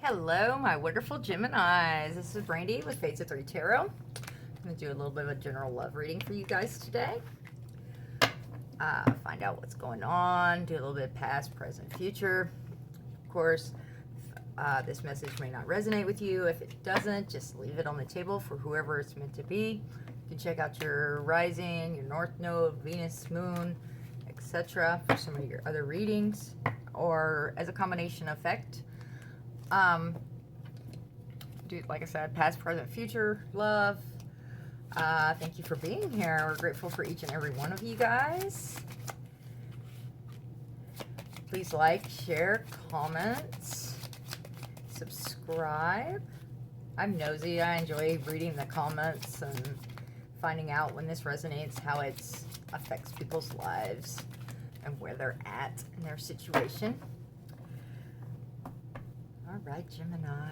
Hello, my wonderful Geminis. This is Brandy with Fairies of 3 Tarot. I'm going to do a little bit of a general love reading for you guys today. Find out what's going on, do a little bit past, present, future. Of course, this message may not resonate with you. If it doesn't, just leave it on the table for whoever it's meant to be. You can check out your rising, your north node, Venus, moon, etc. for some of your other readings, or as a combination effect. Do, like I said, past, present, future, love. Thank you for being here. We're grateful for each and every one of you guys. Please like, share, comment, subscribe. I'm nosy. I enjoy reading the comments and finding out when this resonates, how it affects people's lives and where they're at in their situation. All right, Gemini.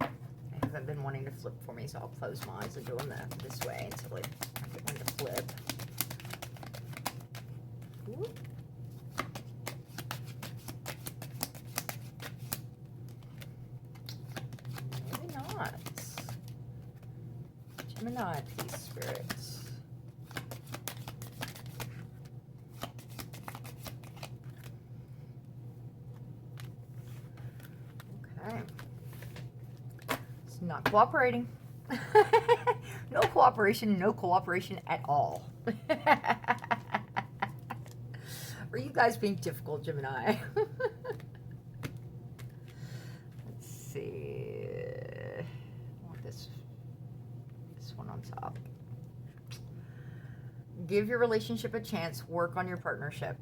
I haven't been wanting to flip for me, so I'll close my eyes and doing that this way until I get one to flip. Ooh. Maybe not. Gemini, please, spirits. It's not cooperating. No cooperation at all. Are you guys being difficult, Gemini? Let's see. I want this one on top. Give your relationship a chance. Work on your partnership.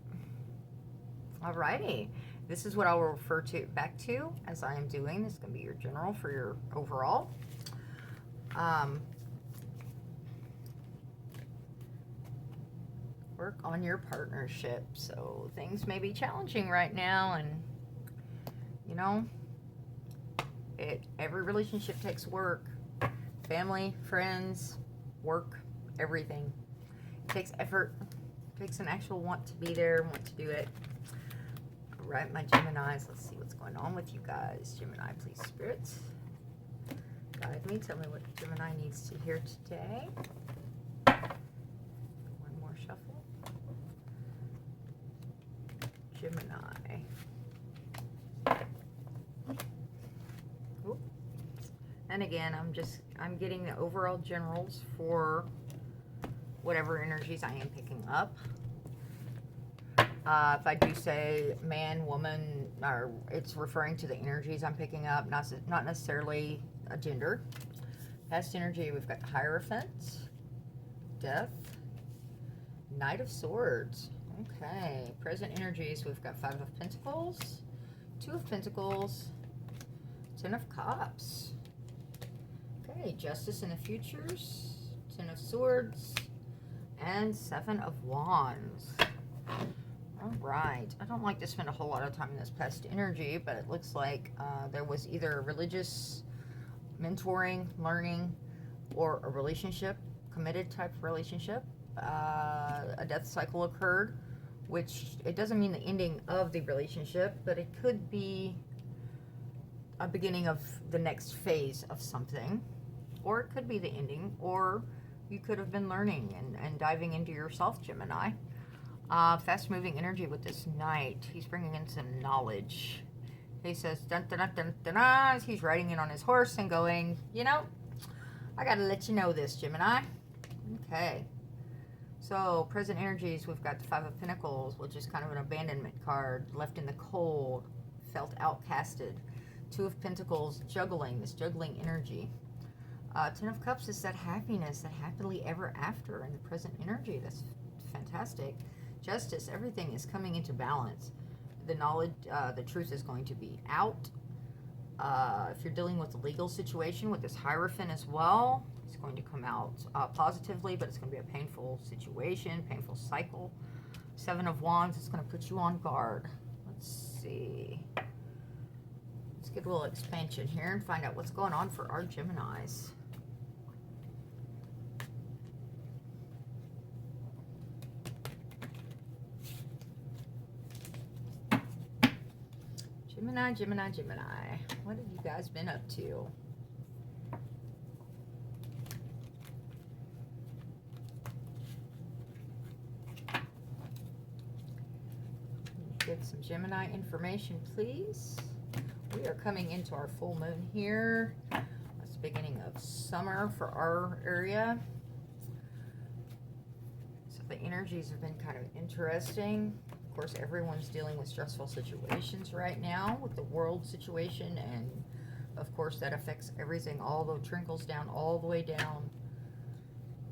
Alrighty. This is what I'll refer to back to as I am doing. This is going to be your general for your overall. Work on your partnership. So things may be challenging right now, and you know, every relationship takes work. Family, friends, work, everything. It takes effort. It takes an actual want to be there, want to do it. Right, my Geminis, let's see what's going on with you guys. Gemini, please, spirits, guide me. Tell me what Gemini needs to hear today. One more shuffle. Gemini. Ooh. And again, I'm getting the overall generals for whatever energies I am picking up. If I do say man, woman, or it's referring to the energies I'm picking up, not necessarily a gender. Past energy, we've got Hierophant, Death, Knight of Swords. Okay. Present energies, we've got Five of Pentacles, Two of Pentacles, Ten of Cups. Okay. Justice in the Futures, Ten of Swords, and Seven of Wands. All right. I don't like to spend a whole lot of time in this past energy, but it looks like there was either a religious mentoring, learning, or a relationship, committed type of relationship. A death cycle occurred, which it doesn't mean the ending of the relationship, but it could be a beginning of the next phase of something, or it could be the ending, or you could have been learning and diving into yourself, Gemini. Fast-moving energy with this Knight. He's bringing in some knowledge. He says, dun, dun, dun, dun, dun, dun, as he's riding in on his horse and going, you know, I got to let you know this, Gemini. Okay. So, present energies, we've got the Five of Pentacles, which is kind of an abandonment card. Left in the cold. Felt outcasted. Two of Pentacles, juggling. This juggling energy. Ten of Cups is that happiness, that happily ever after in the present energy. That's fantastic. Justice, everything is coming into balance. The knowledge, the truth is going to be out. If you're dealing with a legal situation with this Hierophant as well, it's going to come out positively, but it's going to be a painful situation, painful cycle. Seven of Wands, it's going to put you on guard. Let's see. Let's get a little expansion here and find out what's going on for our Geminis. Gemini, Gemini, Gemini. What have you guys been up to? Get some Gemini information, please. We are coming into our full moon here. It's the beginning of summer for our area. So the energies have been kind of interesting. Of course, everyone's dealing with stressful situations right now with the world situation, and of course that affects everything. All the trickles down all the way down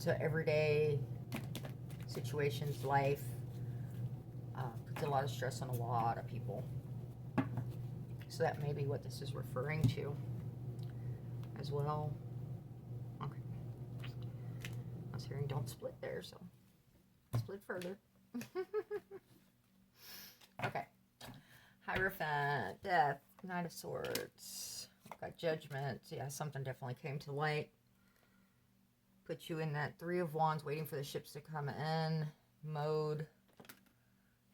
to everyday situations, life. Puts a lot of stress on a lot of people. So that may be what this is referring to as well. Okay. I was hearing don't split there, so split further. Okay. Hierophant, Death, Knight of Swords. We've got Judgment. Yeah, something definitely came to light. Put you in that Three of Wands, waiting for the ships to come in mode.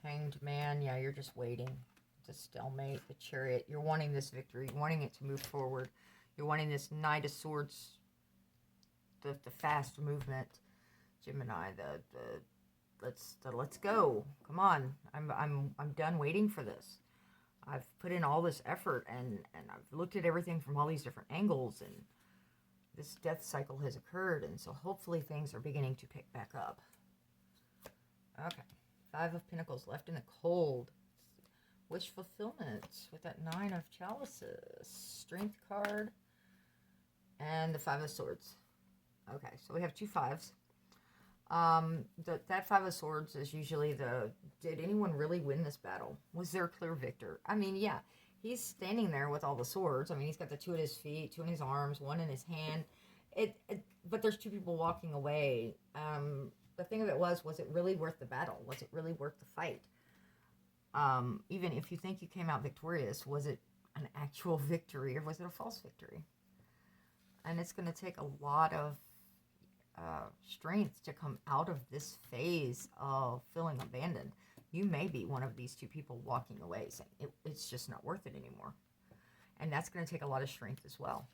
Hanged Man. Yeah, you're just waiting. It's a stalemate. The Chariot. You're wanting this victory. You're wanting it to move forward. You're wanting this Knight of Swords, the fast movement. Gemini, let's go. Come on. I'm done waiting for this. I've put in all this effort, and I've looked at everything from all these different angles, and this death cycle has occurred, and so hopefully things are beginning to pick back up. Okay. Five of Pentacles, left in the cold. Wish fulfillment with that Nine of Chalices. Strength card. And the Five of Swords. Okay, so we have two fives. That Five of Swords is usually did anyone really win this battle? Was there a clear victor? I mean, yeah, he's standing there with all the swords. I mean, he's got the two at his feet, two in his arms, one in his hand. But there's two people walking away. The thing of it was it really worth the battle? Was it really worth the fight? Even if you think you came out victorious, was it an actual victory or was it a false victory? And it's going to take a lot of strength to come out of this phase of feeling abandoned. You may be one of these two people walking away saying it's just not worth it anymore. And that's going to take a lot of strength as well.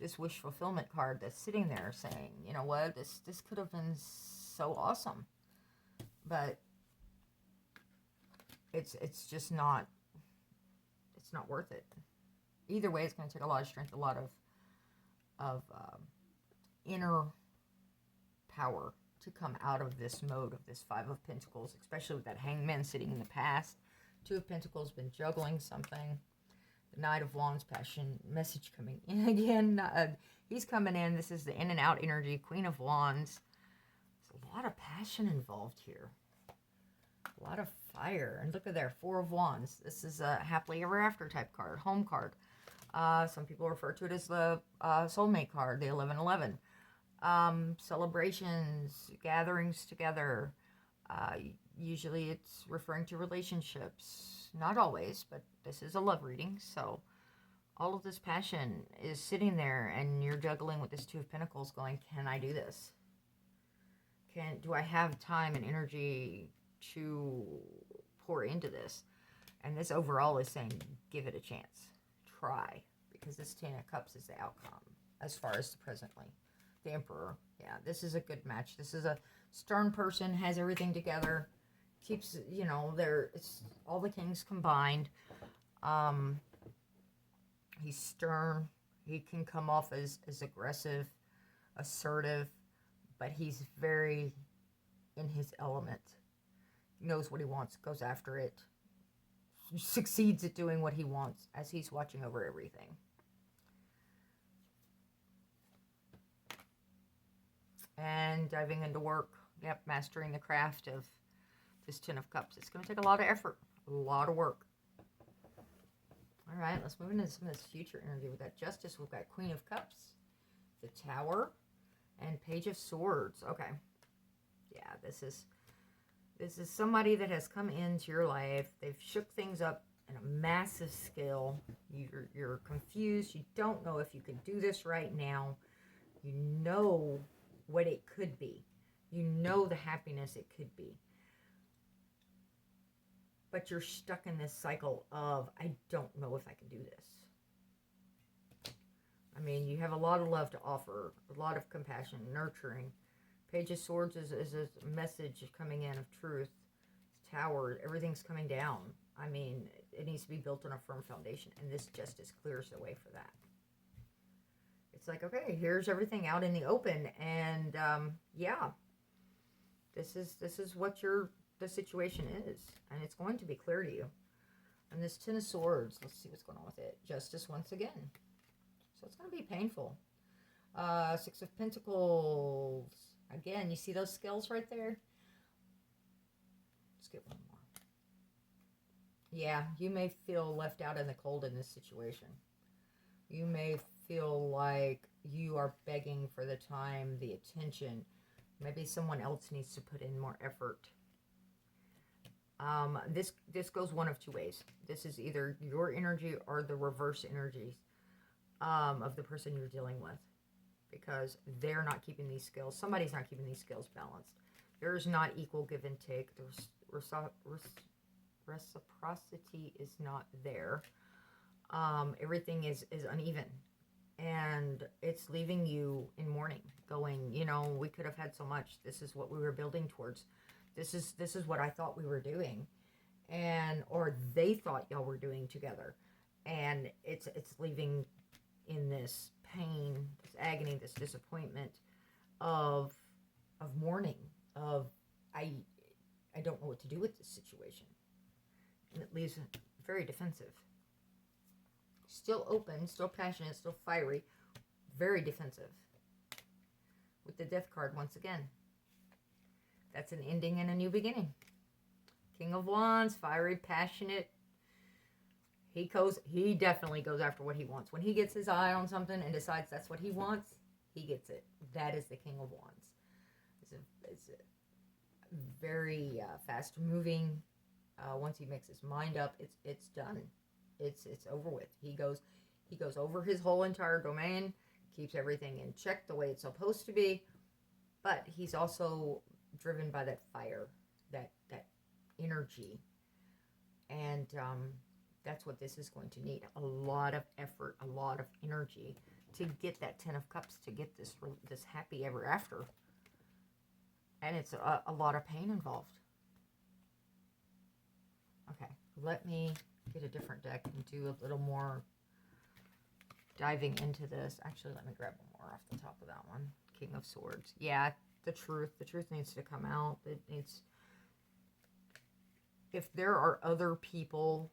This wish fulfillment card that's sitting there saying, you know what, this could have been so awesome, but it's just not, it's not worth it. Either way, it's going to take a lot of strength, a lot of inner power to come out of this mode of this Five of Pentacles, especially with that Hanged Man sitting in the past. Two of Pentacles been juggling something. The Knight of Wands, passion, message coming in again. He's coming in. This is the in and out energy. Queen of Wands. There's a lot of passion involved here. A lot of fire. And look at there, Four of Wands. This is a happily ever after type card, home card. Some people refer to it as the soulmate card, the 1111. Celebrations, gatherings together. Usually it's referring to relationships. Not always, but this is a love reading. So all of this passion is sitting there and you're juggling with this Two of Pentacles going, can I do this? Do I have time and energy to pour into this? And this overall is saying, give it a chance. Try. Because this Ten of Cups is the outcome as far as presently. The Emperor. Yeah, this is a good match. This is a stern person, has everything together. Keeps, you know, it's all the kings combined. He's stern. He can come off as aggressive, assertive, but he's very in his element. He knows what he wants, goes after it, succeeds at doing what he wants as he's watching over everything. And diving into work. Yep, mastering the craft of this Ten of Cups. It's going to take a lot of effort, a lot of work. All right, let's move into some of this future energy. We've got Justice, we've got Queen of Cups, the Tower, and Page of Swords. Okay. Yeah, this is somebody that has come into your life. They've shook things up on a massive scale. You're confused. You don't know if you can do this right now. You know what it could be. You know the happiness it could be. but you're stuck in this cycle of, I don't know if I can do this. I mean, you have a lot of love to offer, a lot of compassion, nurturing. Page of Swords is a message coming in of truth. Tower, everything's coming down. I mean, it needs to be built on a firm foundation, and this justice clears the way for that. It's like, okay, here's everything out in the open, and yeah, this is what the situation is, and it's going to be clear to you. And this Ten of Swords, let's see what's going on with it. Justice once again. So it's going to be painful. Six of Pentacles. Again, you see those scales right there? Let's get one more. Yeah, you may feel left out in the cold in this situation. You may feel like you are begging for the time, the attention. Maybe someone else needs to put in more effort. This goes one of two ways. This is either your energy or the reverse energies of the person you're dealing with, because they're not keeping these scales. Somebody's not keeping these scales balanced. There's not equal give and take. There's reciprocity is not there. Everything is uneven, and it's leaving you in mourning, going, you know, we could have had so much. This is what we were building towards. This is what I thought we were doing, and or they thought y'all were doing together, and it's leaving in this pain, this agony, this disappointment of mourning, of I don't know what to do with this situation. And it leaves very defensive. Still open, still passionate, still fiery, very defensive. With the Death card once again. That's an ending and a new beginning. King of Wands, fiery, passionate. He definitely goes after what he wants. When he gets his eye on something and decides that's what he wants, he gets it. That is the King of Wands. It's a very fast moving. Once he makes his mind up, it's done. It's over with. He goes over his whole entire domain, keeps everything in check the way it's supposed to be, but he's also driven by that fire, that energy, and that's what this is going to need. A lot of effort, a lot of energy to get that Ten of Cups, to get this happy ever after. And it's a lot of pain involved. Okay, let me get a different deck and do a little more diving into this. Actually, let me grab one more off the top of that one. King of Swords. Yeah, the truth needs to come out. It needs... If there are other people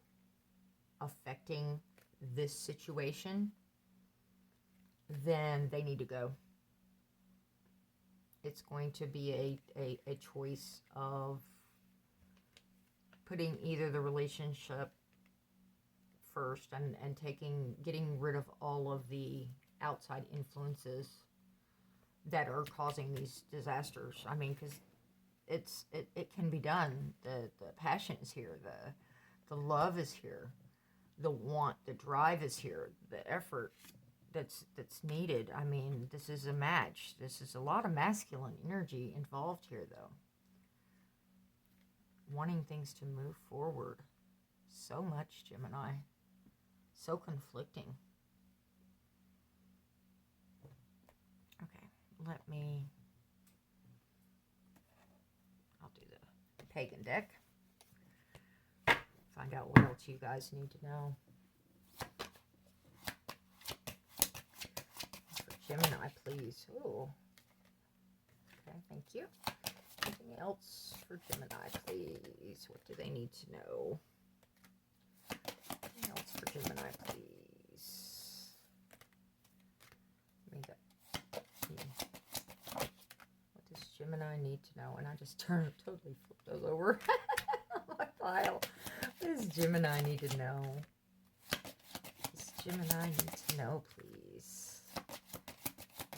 affecting this situation, then they need to go. It's going to be a choice of putting either the relationship first and getting rid of all of the outside influences that are causing these disasters. I mean, because it can be done. The passion is here. The love is here. The want, the drive is here. The effort that's needed. I mean, this is a match. This is a lot of masculine energy involved here, though. Wanting things to move forward. So much, Gemini. So conflicting. Okay, I'll do the pagan deck. Find out what else you guys need to know. Gemini, please. Ooh. Okay, thank you. Anything else for Gemini, please? What do they need to know? Anything else for Gemini, please? What does Gemini need to know? And I just totally flipped those over on my file. What does Gemini need to know? What does Gemini need to know, please?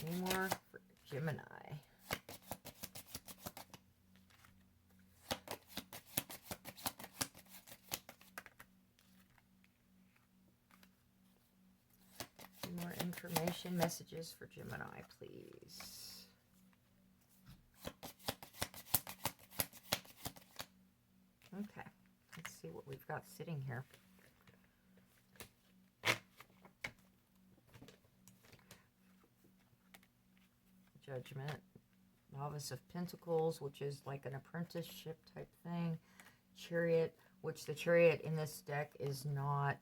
Any more for Gemini? Any more information, messages for Gemini, please? Okay, let's see got sitting here? Judgment. Novice of Pentacles, which is like an apprenticeship type thing. Chariot, which the Chariot in this deck is not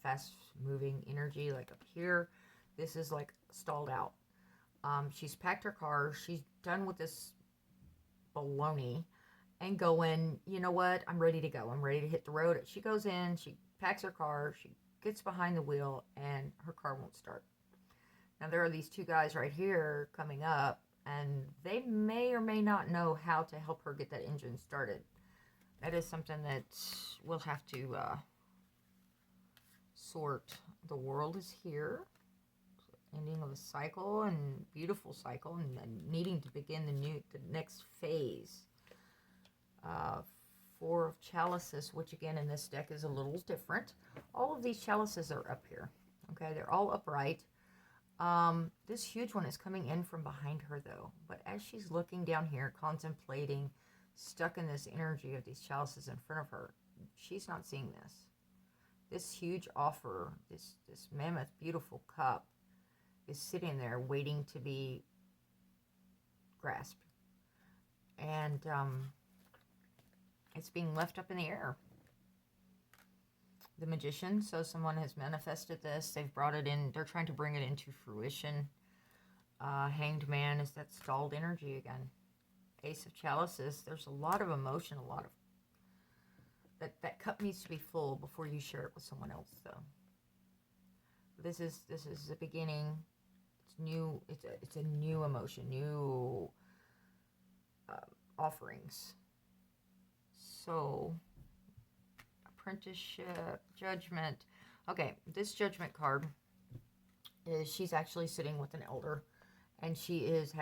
fast moving energy like up here. This is like stalled out. She's packed her car. She's done with this baloney and going, you know what? I'm ready to go. I'm ready to hit the road. She goes in, she packs her car, she gets behind the wheel, and her car won't start. Now, there are these two guys right here coming up, and they may or may not know how to help her get that engine started. That is something that we'll have to sort. The world is here. Ending of a cycle, and beautiful cycle, and needing to begin the next phase. Four of Chalices, which again in this deck is a little different. All of these chalices are up here. Okay, they're all upright. This huge one is coming in from behind her though. But as she's looking down here, contemplating, stuck in this energy of these chalices in front of her, she's not seeing this. This huge offer, this mammoth beautiful cup, is sitting there waiting to be grasped. And it's being left up in the air. The Magician, so someone has manifested this. They've brought it in. They're trying to bring it into fruition. Hanged Man is that stalled energy again. Ace of Chalices, there's a lot of emotion, a lot of... That cup needs to be full before you share it with someone else, though. This is the beginning. It's new. It's a new emotion, new offerings. So, apprenticeship, judgment. Okay, this judgment card is, she's actually sitting with an elder, and she's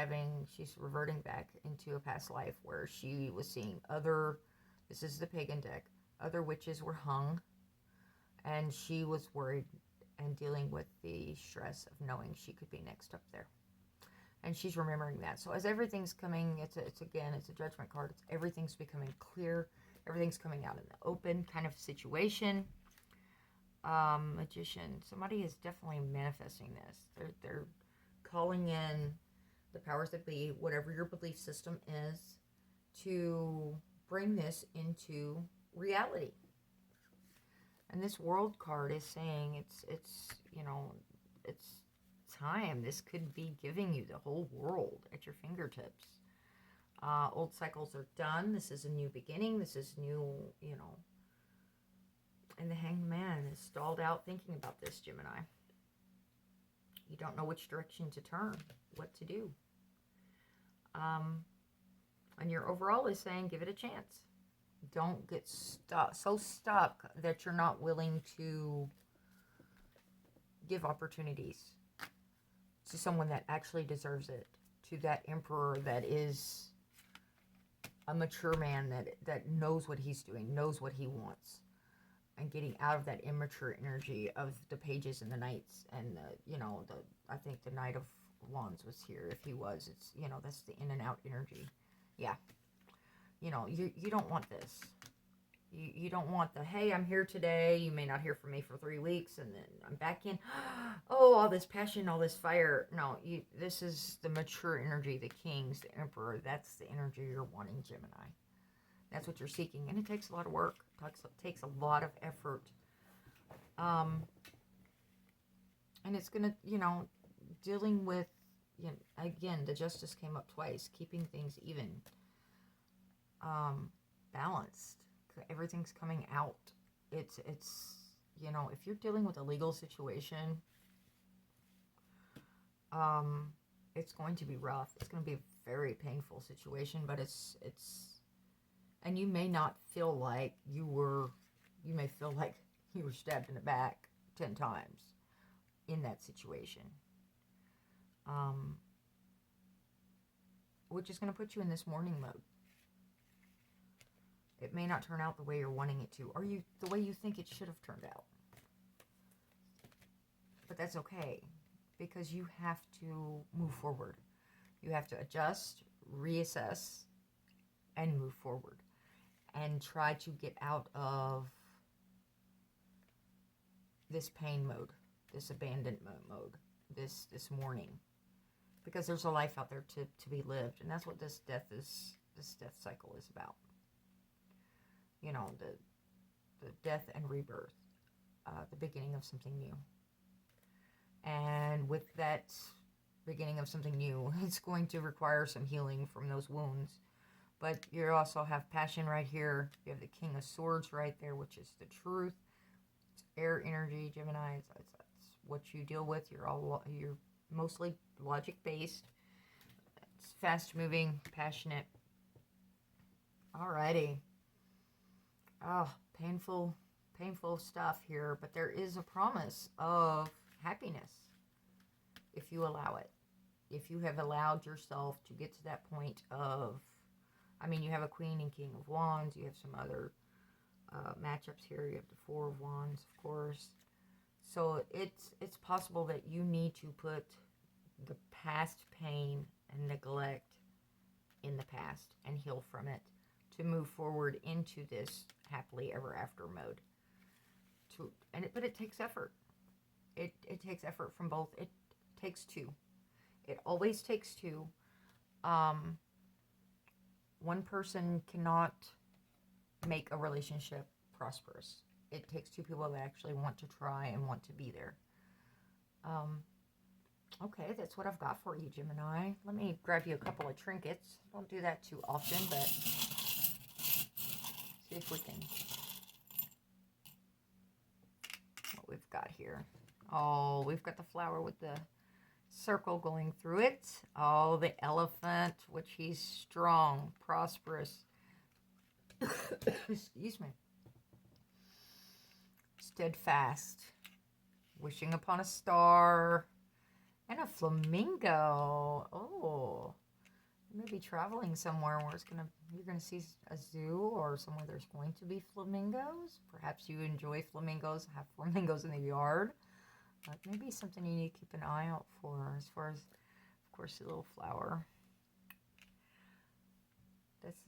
reverting back into a past life where she was seeing this is the pagan deck, other witches were hung, and she was worried and dealing with the stress of knowing she could be next up there. And she's remembering that. So as everything's coming, it's a judgment card. Everything's becoming clear. Everything's coming out in the open kind of situation. Magician. Somebody is definitely manifesting this. They're calling in the powers that be, whatever your belief system is, to bring this into reality. And this World card is saying it's time. This could be giving you the whole world at your fingertips. Old cycles are done. This is a new beginning. This is new, And the Hanged Man is stalled out thinking about this, Gemini. You don't know which direction to turn, what to do. And your overall is saying, give it a chance. Don't get so stuck that you're not willing to give opportunities to someone that actually deserves it, to that emperor that is a mature man that knows what he's doing, knows what he wants, and getting out of that immature energy of the pages and the knights and I think the Knight of Wands was here. If he was, it's that's the in and out energy. Yeah, you don't want this. You don't want the, hey, I'm here today, you may not hear from me for 3 weeks, and then I'm back in. Oh, all this passion, all this fire. No, this is the mature energy, the kings, the emperor. That's the energy you're wanting, Gemini. That's what you're seeking, and it takes a lot of work. It takes a lot of effort. And it's going to, dealing with, again, the Justice came up twice, keeping things even, balanced. Everything's coming out. It's if you're dealing with a legal situation, it's going to be rough. It's going to be a very painful situation, but and you may not feel like you may feel like you were stabbed in the back 10 times in that situation. Which is going to put you in this mourning mode. It may not turn out the way you're wanting it to, or the way you think it should have turned out. But that's okay, because you have to move forward. You have to adjust, reassess, and move forward. And try to get out of this pain mode, this abandonment mode, this mourning, because there's a life out there to be lived, and that's what this death cycle is about. You know, the death and rebirth, the beginning of something new. And with that beginning of something new, it's going to require some healing from those wounds. But you also have passion right here. You have the King of Swords right there, which is the truth. It's air energy, Gemini. It's what you deal with. You're mostly logic based. It's fast moving, passionate. Alrighty. Oh, painful stuff here, but there is a promise of happiness if you allow it. If you have allowed yourself to get to that point of, I mean, you have a Queen and King of Wands. You have some other matchups here. You have the Four of Wands, of course. So it's possible that you need to put the past pain and neglect in the past and heal from it to move forward into this happily ever after mode. But it takes effort. It takes effort from both. It takes two. It always takes two. One person cannot make a relationship prosperous. It takes two people that actually want to try and want to be there. Okay, that's what I've got for you, Gemini. Let me grab you a couple of trinkets. Don't do that too often, but see if we can. What we've got here. Oh, we've got the flower with the circle going through it. Oh, the elephant, which he's strong, prosperous. Excuse me. Steadfast, wishing upon a star, and a flamingo. Oh, you may be traveling somewhere where you're gonna see a zoo or somewhere there's going to be flamingos. Perhaps you enjoy flamingos, have flamingos in the yard. But maybe something you need to keep an eye out for, as far as, of course, the little flower. This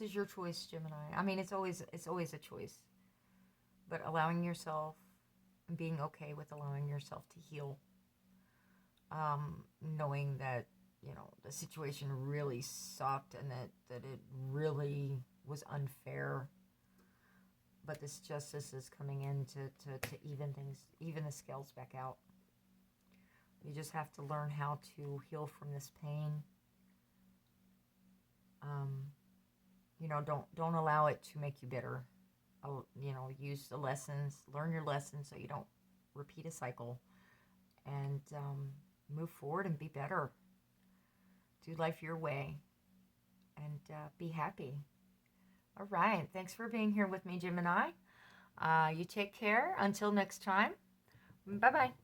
is your choice, Gemini. I mean, it's always a choice. But allowing yourself, and being okay with allowing yourself to heal, knowing that, you know, the situation really sucked and that it really was unfair. But this justice is coming in to even the scales back out. You just have to learn how to heal from this pain. You know, don't allow it to make you bitter. You know, use the lessons, learn your lessons so you don't repeat a cycle, and move forward and be better. Do life your way, and be happy. All right. Thanks for being here with me, Gemini. You take care. Until next time. Bye-bye.